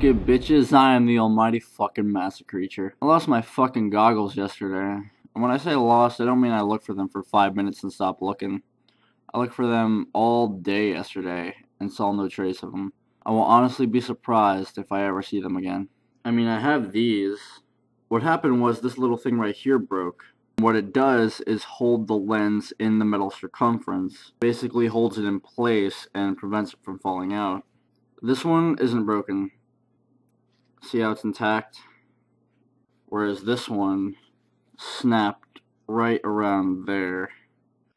good, bitches? I am the almighty fucking master creature. I lost my fucking goggles yesterday. And when I say lost, I don't mean I looked for them for 5 minutes and stopped looking. I looked for them all day yesterday and saw no trace of them. I will honestly be surprised if I ever see them again. I mean, I have these. What happened was this little thing right here broke. What it does is hold the lens in the metal circumference. Basically holds it in place and prevents it from falling out. This one isn't broken. See how it's intact? Whereas this one snapped right around there.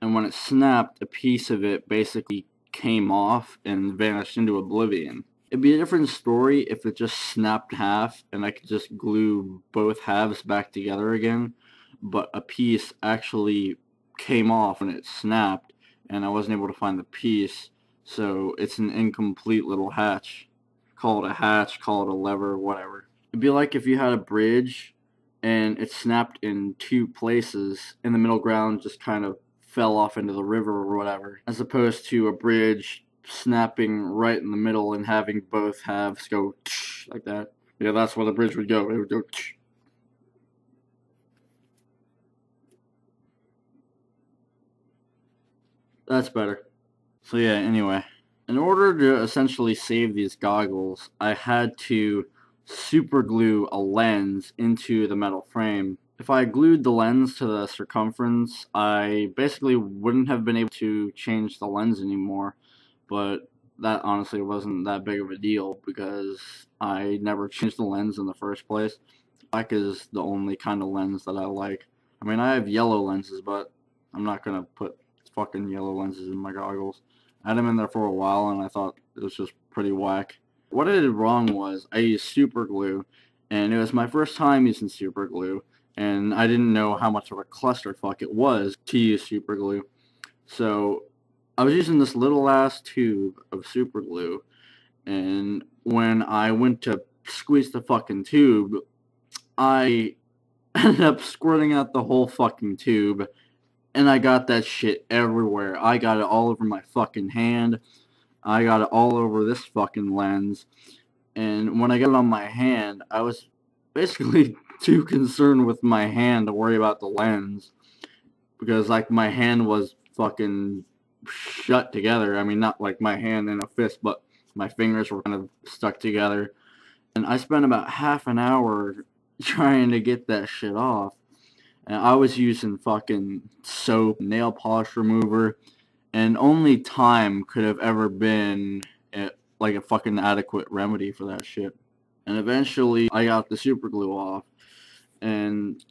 And when it snapped, a piece of it basically came off and vanished into oblivion. It'd be a different story if it just snapped half and I could just glue both halves back together again. But a piece actually came off when it snapped and I wasn't able to find the piece. So it's an incomplete little hatch. Call it a hatch, call it a lever, whatever. It'd be like if you had a bridge and it snapped in two places and the middle ground just kind of fell off into the river or whatever, as opposed to a bridge snapping right in the middle and having both halves go like that. Yeah, that's where the bridge would go. It would go. That's better. So yeah, anyway. In order to essentially save these goggles, I had to super glue a lens into the metal frame. If I glued the lens to the circumference, I basically wouldn't have been able to change the lens anymore, but that honestly wasn't that big of a deal because I never changed the lens in the first place. Black is the only kind of lens that I like. I mean, I have yellow lenses, but I'm not gonna put fucking yellow lenses in my goggles. I had them in there for a while and I thought it was just pretty whack. What I did wrong was I used super glue, and it was my first time using super glue, and I didn't know how much of a clusterfuck it was to use super glue. So I was using this little ass tube of super glue, and when I went to squeeze the fucking tube, I ended up squirting out the whole fucking tube. And I got that shit everywhere. I got it all over my fucking hand. I got it all over this fucking lens. And when I got it on my hand, I was basically too concerned with my hand to worry about the lens. Because, like, my hand was fucking shut together. I mean, not like my hand in a fist, but my fingers were kind of stuck together. And I spent about half an hour trying to get that shit off. And I was using fucking soap, nail polish remover, and only time could have ever been like a fucking adequate remedy for that shit. And eventually I got the super glue off, and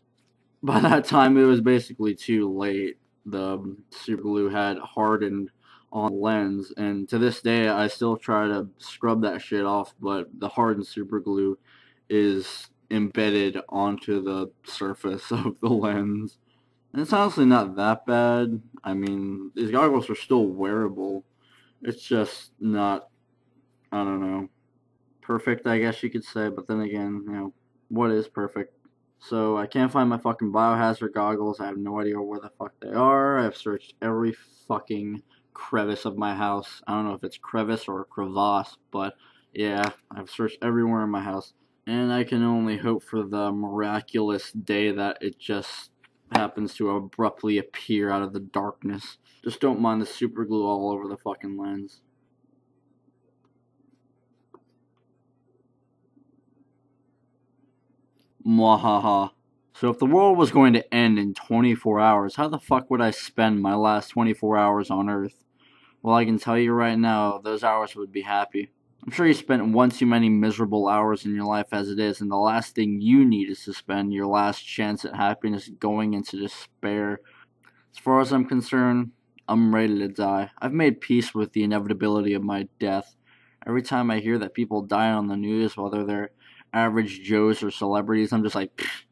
by that time it was basically too late. The super glue had hardened on the lens, and to this day I still try to scrub that shit off, but the hardened super glue is embedded onto the surface of the lens. And it's honestly not that bad. I mean, these goggles are still wearable. It's just not, I don't know, perfect, I guess you could say. But then again, you know, what is perfect? So I can't find my fucking biohazard goggles. I have no idea where the fuck they are. I've searched every fucking crevice of my house. I don't know if it's crevice or crevasse, but yeah, I've searched everywhere in my house. And I can only hope for the miraculous day that it just happens to abruptly appear out of the darkness. Just don't mind the super glue all over the fucking lens. Mwahaha. So if the world was going to end in 24 hours, how the fuck would I spend my last 24 hours on Earth? Well, I can tell you right now, those hours would be happy. I'm sure you spent one too many miserable hours in your life as it is, and the last thing you need is to spend your last chance at happiness going into despair. As far as I'm concerned, I'm ready to die. I've made peace with the inevitability of my death. Every time I hear that people die on the news, whether they're average Joes or celebrities, I'm just like, pfft,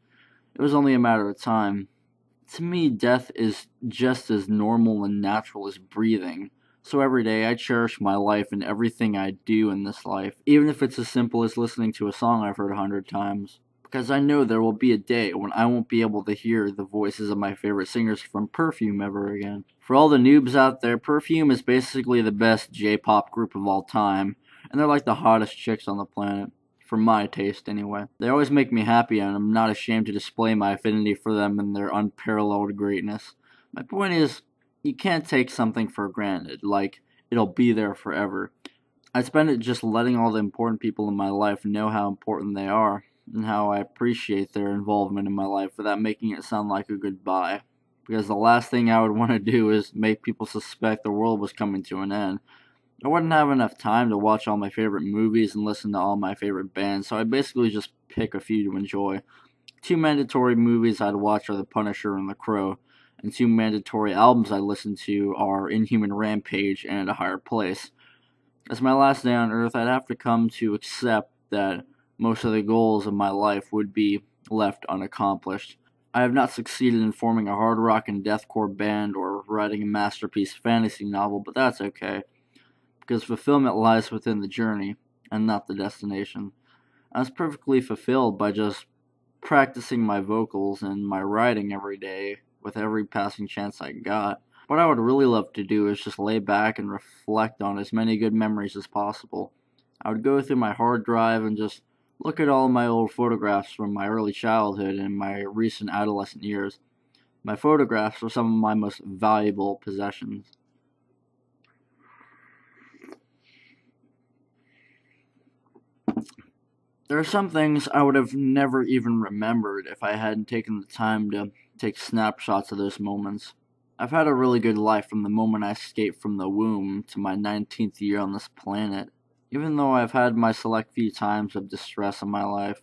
it was only a matter of time. To me, death is just as normal and natural as breathing. So every day I cherish my life and everything I do in this life, even if it's as simple as listening to a song I've heard 100 times. Because I know there will be a day when I won't be able to hear the voices of my favorite singers from Perfume ever again. For all the noobs out there, Perfume is basically the best J-pop group of all time, and they're like the hottest chicks on the planet. for my taste anyway. They always make me happy, and I'm not ashamed to display my affinity for them and their unparalleled greatness. My point is, you can't take something for granted, like it'll be there forever. I spend it just letting all the important people in my life know how important they are, and how I appreciate their involvement in my life without making it sound like a goodbye. Because the last thing I would want to do is make people suspect the world was coming to an end. I wouldn't have enough time to watch all my favorite movies and listen to all my favorite bands, so I basically just pick a few to enjoy. Two mandatory movies I'd watch are The Punisher and The Crow, and two mandatory albums I listen to are Inhuman Rampage and A Higher Place. As my last day on Earth, I'd have to come to accept that most of the goals of my life would be left unaccomplished. I have not succeeded in forming a hard rock and deathcore band or writing a masterpiece fantasy novel, but that's okay, because fulfillment lies within the journey and not the destination. I was perfectly fulfilled by just practicing my vocals and my writing every day with every passing chance I got. What I would really love to do is just lay back and reflect on as many good memories as possible. I would go through my hard drive and just look at all my old photographs from my early childhood and my recent adolescent years. My photographs are some of my most valuable possessions. There are some things I would have never even remembered if I hadn't taken the time to take snapshots of those moments. I've had a really good life from the moment I escaped from the womb to my 19th year on this planet. Even though I've had my select few times of distress in my life,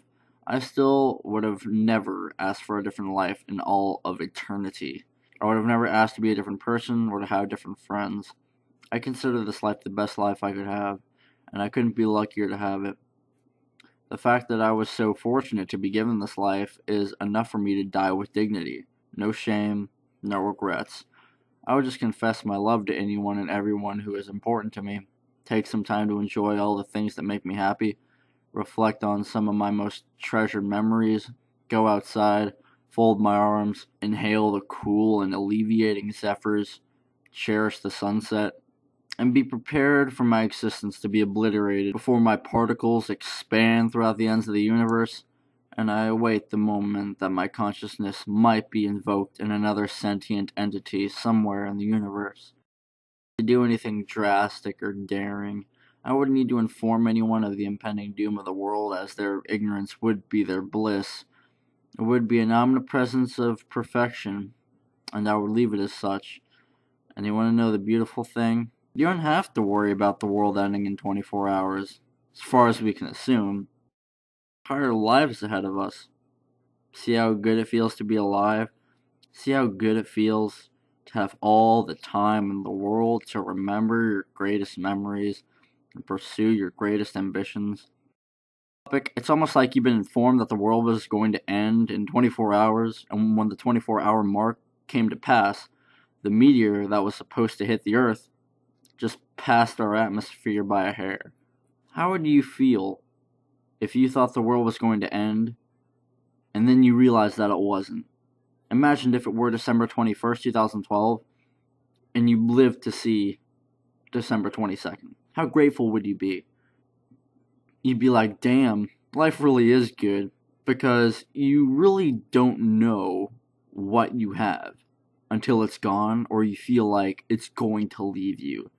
I still would have never asked for a different life in all of eternity. I would have never asked to be a different person or to have different friends. I consider this life the best life I could have, and I couldn't be luckier to have it. The fact that I was so fortunate to be given this life is enough for me to die with dignity. No shame, no regrets. I would just confess my love to anyone and everyone who is important to me. Take some time to enjoy all the things that make me happy. Reflect on some of my most treasured memories. Go outside, fold my arms, inhale the cool and alleviating zephyrs. Cherish the sunset. And be prepared for my existence to be obliterated before my particles expand throughout the ends of the universe, and I await the moment that my consciousness might be invoked in another sentient entity somewhere in the universe. To do anything drastic or daring, I wouldn't need to inform anyone of the impending doom of the world, as their ignorance would be their bliss. It would be an omnipresence of perfection, and I would leave it as such. And you want to know the beautiful thing? You don't have to worry about the world ending in 24 hours, as far as we can assume. Entire lives ahead of us. See how good it feels to be alive? See how good it feels to have all the time in the world to remember your greatest memories and pursue your greatest ambitions? It's almost like you've been informed that the world was going to end in 24 hours, and when the 24-hour mark came to pass, the meteor that was supposed to hit the Earth just passed our atmosphere by a hair. How would you feel if you thought the world was going to end, and then you realized that it wasn't? Imagine if it were December 21st, 2012, and you lived to see December 22nd. How grateful would you be? You'd be like, damn, life really is good, because you really don't know what you have until it's gone, or you feel like it's going to leave you.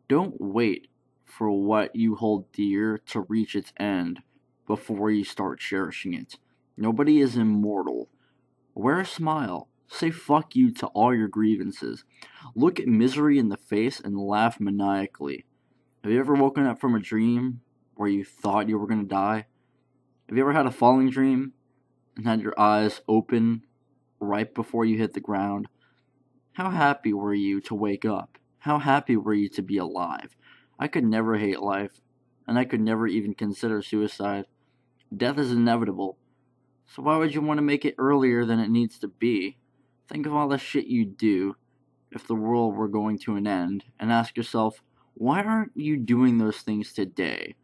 Don't wait for what you hold dear to reach its end before you start cherishing it. Nobody is immortal. Wear a smile. Say fuck you to all your grievances. Look at misery in the face and laugh maniacally. Have you ever woken up from a dream where you thought you were going to die? Have you ever had a falling dream and had your eyes open right before you hit the ground? How happy were you to wake up? How happy were you to be alive? I could never hate life, and I could never even consider suicide. Death is inevitable, so why would you want to make it earlier than it needs to be? Think of all the shit you'd do if the world were going to an end, and ask yourself, why aren't you doing those things today?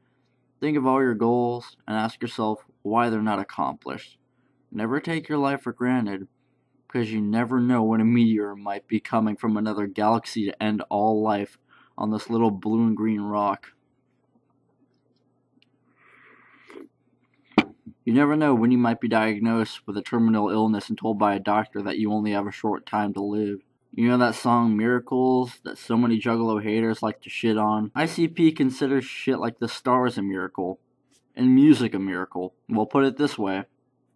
Think of all your goals, and ask yourself why they're not accomplished. Never take your life for granted, because you never know when a meteor might be coming from another galaxy to end all life on this little blue and green rock. You never know when you might be diagnosed with a terminal illness and told by a doctor that you only have a short time to live. You know that song Miracles that so many Juggalo haters like to shit on? ICP considers shit like the stars a miracle, and music a miracle. Well, put it this way.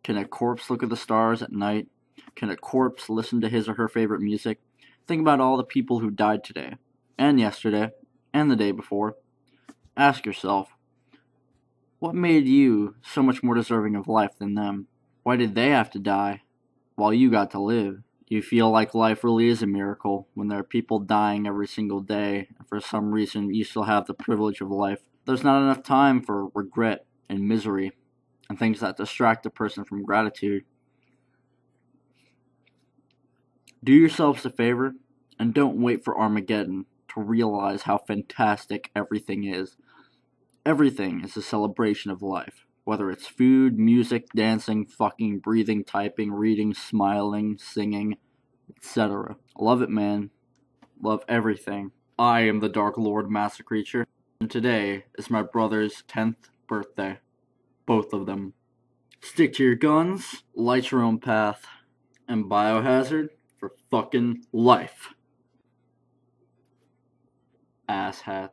Can a corpse look at the stars at night? Can a corpse listen to his or her favorite music? Think about all the people who died today, and yesterday, and the day before. Ask yourself, what made you so much more deserving of life than them? Why did they have to die while you got to live? You feel like life really is a miracle when there are people dying every single day, and for some reason you still have the privilege of life. There's not enough time for regret and misery and things that distract a person from gratitude. Do yourselves a favor and don't wait for Armageddon to realize how fantastic everything is. Everything is a celebration of life. Whether it's food, music, dancing, fucking, breathing, typing, reading, smiling, singing, etc. Love it, man. Love everything. I am the Dark Lord Master Creature, and today is my brother's 10th birthday. Both of them. Stick to your guns, light your own path, and biohazard for fucking life. Asshat.